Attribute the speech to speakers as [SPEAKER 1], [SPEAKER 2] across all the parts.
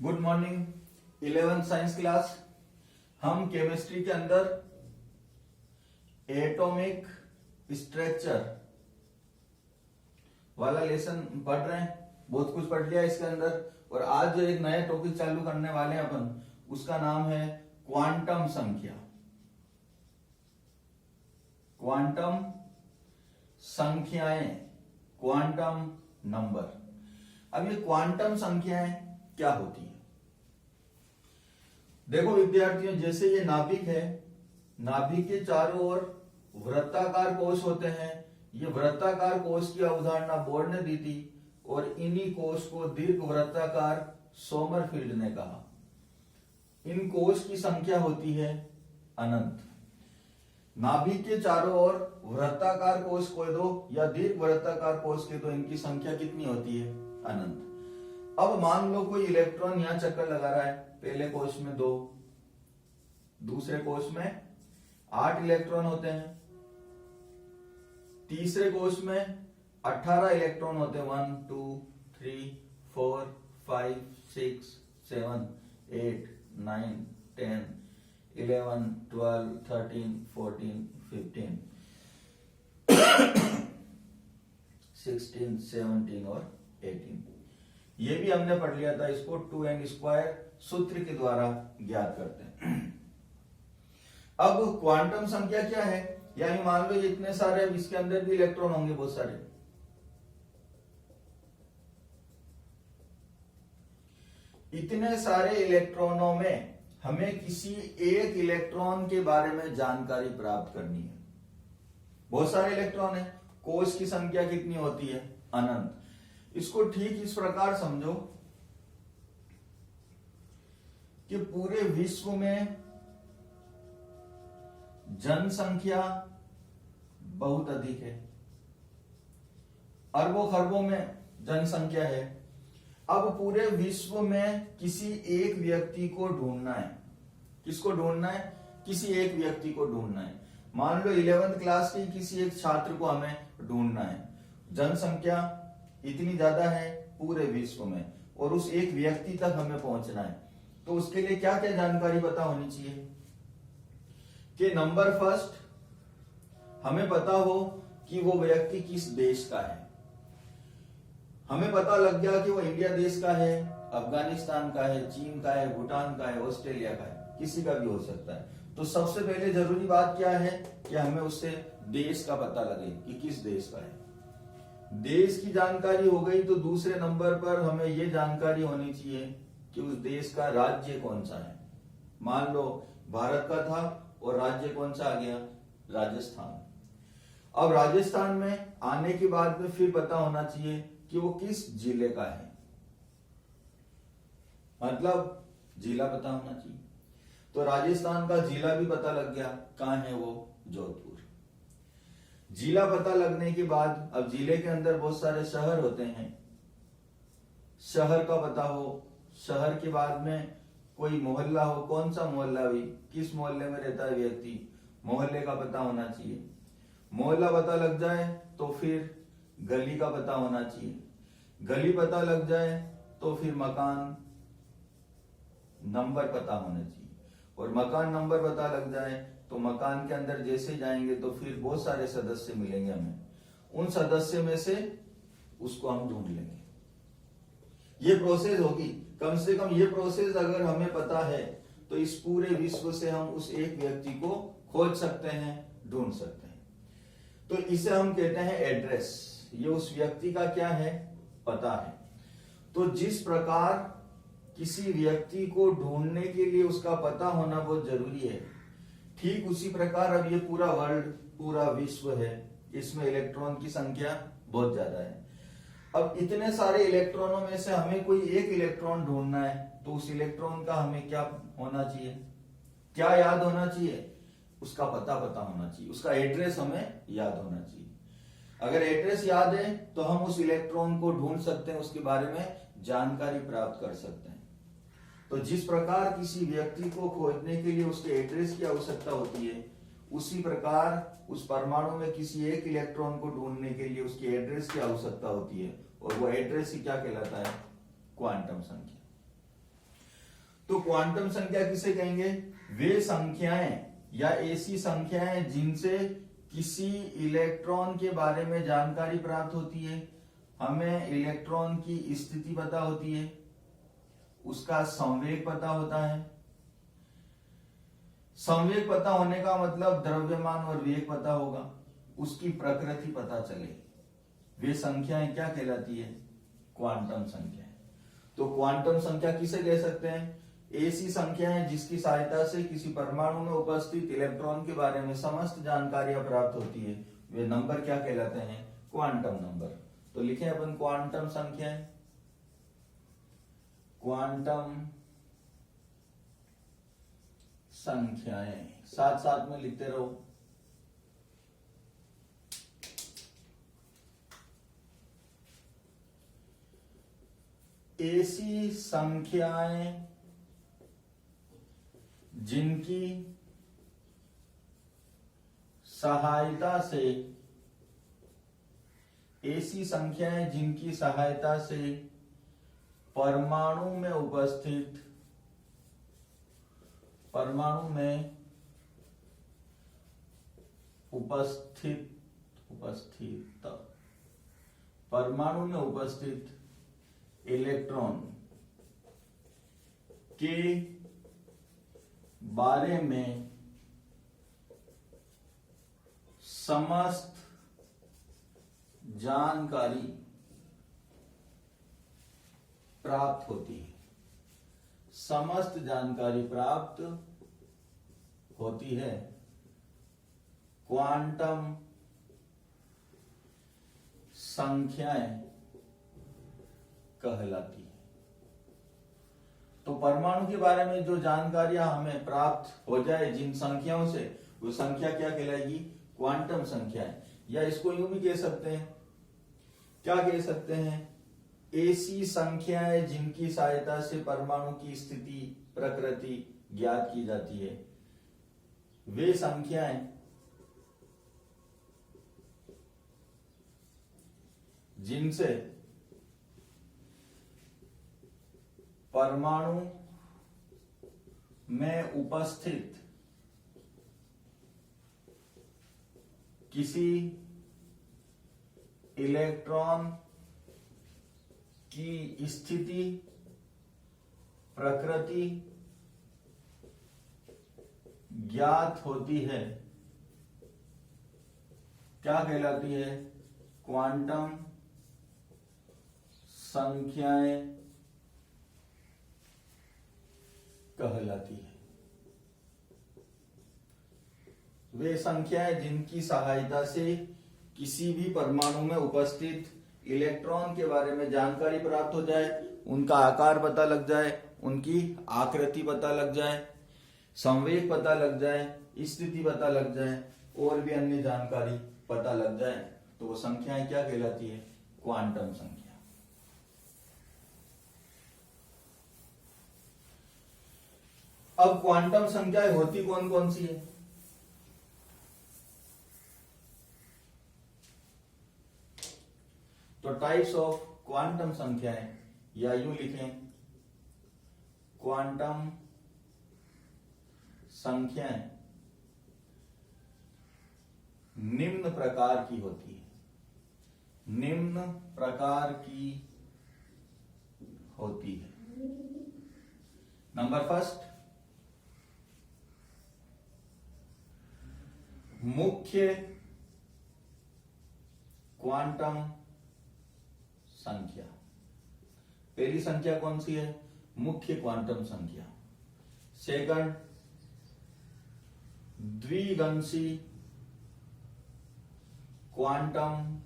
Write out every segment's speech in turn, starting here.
[SPEAKER 1] Good morning 11th science class. हम chemistry के अंदर एटॉमिक स्ट्रक्चर वाला लेसन पढ़ रहे हैं। बहुत कुछ पढ़ लिया इसके अंदर, और आज जो एक नया टॉपिक चालू करने वाले हैं अपन, उसका नाम है क्वांटम संख्या। क्वांटम संख्याएं, क्वांटम नंबर। अब ये क्वांटम संख्याएं क्या होती है? देखो विद्यार्थियों, जैसे ये नाभिक है, नाभिक के चारों ओर वृत्ताकार कोश होते हैं। ये वृत्ताकार कोश की अवधारणा बोर्ड ने दी थी, और इन्हीं कोश को दीर्घ वृत्ताकार सोमरफील्ड ने कहा। इन कोश की संख्या होती है अनंत। नाभिक के चारों ओर वृत्ताकार कोश को दो या दीर्घ वृत्ताकार कोश के दो, इनकी संख्या कितनी होती है? अनंत। अब मान लो कोई इलेक्ट्रॉन यहां चक्कर लगा रहा है। पहले कोश में 2, दूसरे कोश में 8 इलेक्ट्रॉन होते हैं, तीसरे कोश में 18 इलेक्ट्रॉन होते हैं। 1 2 3 4 5 6 7 8 9 10 11 12 13 14 15 16 17 और 18। ये भी हमने पढ़ लिया था। इसको 2n² सूत्र के द्वारा ज्ञात करते हैं। अब क्वांटम संख्या क्या है? यानी मान लो इतने सारे, इसके अंदर भी इलेक्ट्रॉन होंगे बहुत सारे। इतने सारे इलेक्ट्रॉनों में हमें किसी एक इलेक्ट्रॉन के बारे में जानकारी प्राप्त करनी है। बहुत सारे इलेक्ट्रॉन है, कोश की संख्या कितनी होती है? अनंत। इसको ठीक इस प्रकार समझो कि पूरे विश्व में जनसंख्या बहुत अधिक है, अरबों खरबों में जनसंख्या है। अब पूरे विश्व में किसी एक व्यक्ति को ढूंढना है। किसको ढूंढना है? किसी एक व्यक्ति को ढूंढना है। मान लो 11th क्लास के किसी एक छात्र को हमें ढूंढना है। जनसंख्या इतनी ज्यादा है पूरे विश्व में, और उस एक व्यक्ति तक हमें पहुंचना है। तो उसके लिए क्या क्या जानकारी पता होनी चाहिए? कि नंबर फर्स्ट, हमें पता हो कि वो व्यक्ति किस देश का है। हमें पता लग गया कि वो इंडिया देश का है, अफगानिस्तान का है, चीन का है, भूटान का है, ऑस्ट्रेलिया का है, किसी का भी हो सकता है। तो सबसे पहले जरूरी बात क्या है कि हमें उससे देश का पता लगे कि किस देश का है। देश की जानकारी हो गई, तो दूसरे नंबर पर हमें यह जानकारी होनी चाहिए कि उस देश का राज्य कौन सा है। मान लो भारत का था और राज्य कौन सा आ गया? राजस्थान। अब राजस्थान में आने के बाद में फिर पता होना चाहिए कि वो किस जिले का है, मतलब जिला पता होना चाहिए। तो राजस्थान का जिला भी पता लग गया, कहां है वो? जोधपुर। जिला पता लगने के बाद अब जिले के अंदर बहुत सारे शहर होते हैं, शहर का पता हो। शहर के बाद में कोई मोहल्ला हो, कौन सा मोहल्ला भी, किस मोहल्ले में रहता है व्यक्ति, मोहल्ले का पता होना चाहिए। मोहल्ला पता लग जाए तो फिर गली का पता होना चाहिए। गली पता लग जाए तो फिर मकान नंबर पता होना चाहिए, और मकान नंबर पता लग जाए तो मकान के अंदर जैसे जाएंगे तो फिर बहुत सारे सदस्य मिलेंगे हमें। उन सदस्य में से उसको हम ढूंढ लेंगे। ये प्रोसेस होगी। कम से कम ये प्रोसेस अगर हमें पता है तो इस पूरे विश्व से हम उस एक व्यक्ति को खोज सकते हैं, ढूंढ सकते हैं। तो इसे हम कहते हैं एड्रेस। ये उस व्यक्ति का क्या है? पता है। तो जिस प्रकार किसी व्यक्ति को ढूंढने के लिए उसका पता होना बहुत जरूरी है, ठीक उसी प्रकार अब ये पूरा वर्ल्ड, पूरा विश्व है, इसमें इलेक्ट्रॉन की संख्या बहुत ज्यादा है। अब इतने सारे इलेक्ट्रॉनों में से हमें कोई एक इलेक्ट्रॉन ढूंढना है, तो उस इलेक्ट्रॉन का हमें क्या होना चाहिए? क्या याद होना चाहिए? उसका पता होना चाहिए, उसका एड्रेस हमें याद होना चाहिए। अगर एड्रेस याद है तो हम उस इलेक्ट्रॉन को ढूंढ सकते हैं, उसके बारे में जानकारी प्राप्त कर सकते हैं। तो जिस प्रकार किसी व्यक्ति को खोजने के लिए उसके एड्रेस की आवश्यकता होती है, उसी प्रकार उस परमाणु में किसी एक इलेक्ट्रॉन को ढूंढने के लिए उसकी एड्रेस की आवश्यकता होती है, और वो एड्रेस ही क्या कहलाता है? क्वांटम संख्या। तो क्वांटम संख्या किसे कहेंगे? वे संख्याएं या ऐसी संख्याएं जिनसे किसी इलेक्ट्रॉन के बारे में जानकारी प्राप्त होती है। हमें इलेक्ट्रॉन की स्थिति पता होती है, उसका संवेग पता होता है। संवेग पता होने का मतलब द्रव्यमान और वेग पता होगा, उसकी प्रकृति पता चले। वे संख्याएं क्या कहलाती है? क्वांटम संख्याएं। तो क्वांटम संख्या किसे कह सकते हैं? ऐसी संख्याएं जिसकी सहायता से किसी परमाणु में उपस्थित इलेक्ट्रॉन के बारे में समस्त जानकारियां प्राप्त होती है। वे नंबर क्या कहलाते हैं? Quantum number. तो लिखें अपन क्वांटम संख्याएं। क्वांटम संख्याएं साथ साथ में लिखते रहो। ऐसी संख्याएं जिनकी सहायता से ऐसी संख्याएं जिनकी सहायता से परमाणु में उपस्थित इलेक्ट्रॉन के बारे में समस्त जानकारी प्राप्त होती है। समस्त जानकारी प्राप्त होती है, क्वांटम संख्याएं कहलाती है। तो परमाणु के बारे में जो जानकारियां हमें प्राप्त हो जाए जिन संख्याओं से, वो संख्या क्या कहलाएगी? क्वांटम संख्याएं। या इसको यूं भी कह सकते हैं, क्या कह सकते हैं? ऐसी संख्याएं जिनकी सहायता से परमाणु की स्थिति प्रकृति ज्ञात की जाती है। वे संख्याएं जिनसे परमाणु में उपस्थित किसी इलेक्ट्रॉन की स्थिति प्रकृति ज्ञात होती है, क्या कहलाती है? क्वांटम संख्याएं कहलाती है। वे संख्याएं जिनकी सहायता से किसी भी परमाणु में उपस्थित इलेक्ट्रॉन के बारे में जानकारी प्राप्त हो जाए, उनका आकार पता लग जाए, उनकी आकृति पता लग जाए, संवेग पता लग जाए, स्थिति पता लग जाए और भी अन्य जानकारी पता लग जाए, तो वो संख्याएं क्या कहलाती है? क्वांटम संख्या। अब क्वांटम संख्याएं होती कौन कौन सी है? तो टाइप्स ऑफ क्वांटम संख्याएं, या यूं लिखें, क्वांटम संख्याएं निम्न प्रकार की होती है। निम्न प्रकार की होती है। नंबर फर्स्ट, मुख्य क्वांटम संख्या। पहली संख्या कौन सी है? मुख्य क्वांटम संख्या। सेकंड, द्विगंशी क्वांटम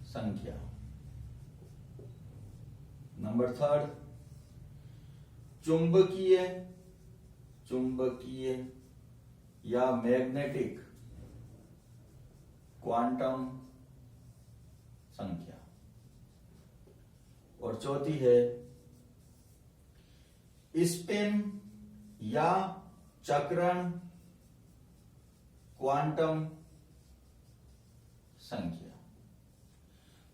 [SPEAKER 1] संख्या। नंबर थर्ड, चुंबकीय या मैग्नेटिक क्वांटम संख्या। और चौथी है स्पिन या चक्रण क्वांटम संख्या।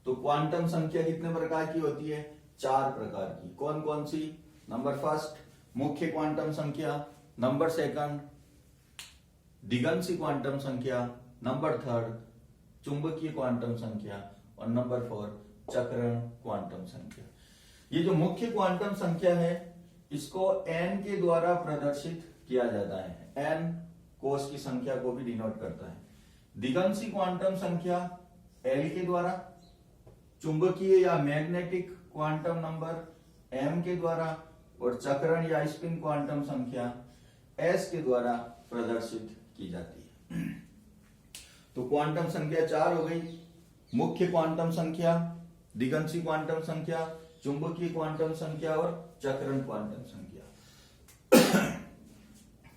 [SPEAKER 1] तो क्वांटम संख्या कितने प्रकार की होती है? 4 प्रकार की। कौन कौन सी? नंबर फर्स्ट मुख्य क्वांटम संख्या, नंबर सेकंड दिगंशी क्वांटम संख्या, नंबर थर्ड चुंबकीय क्वांटम संख्या और नंबर फोर चक्रण क्वांटम संख्या। ये जो मुख्य क्वांटम संख्या है इसको n के द्वारा प्रदर्शित किया जाता है। n कोष की संख्या को भी डिनोट करता है। दिगंशी क्वांटम संख्या l के द्वारा, चुंबकीय या मैग्नेटिक क्वांटम नंबर m के द्वारा और चक्रण या स्पिन क्वांटम संख्या s के द्वारा प्रदर्शित की जाती है। तो क्वांटम संख्या 4 हो गई, मुख्य क्वांटम संख्या, दिगंशी क्वांटम संख्या, चुंबकीय क्वांटम संख्या और चक्रण क्वांटम संख्या।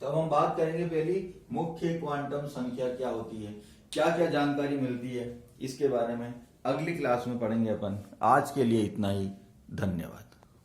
[SPEAKER 1] तो अब हम बात करेंगे पहली मुख्य क्वांटम संख्या क्या होती है, क्या क्या जानकारी मिलती है, इसके बारे में अगली क्लास में पढ़ेंगे अपन। आज के लिए इतना ही, धन्यवाद।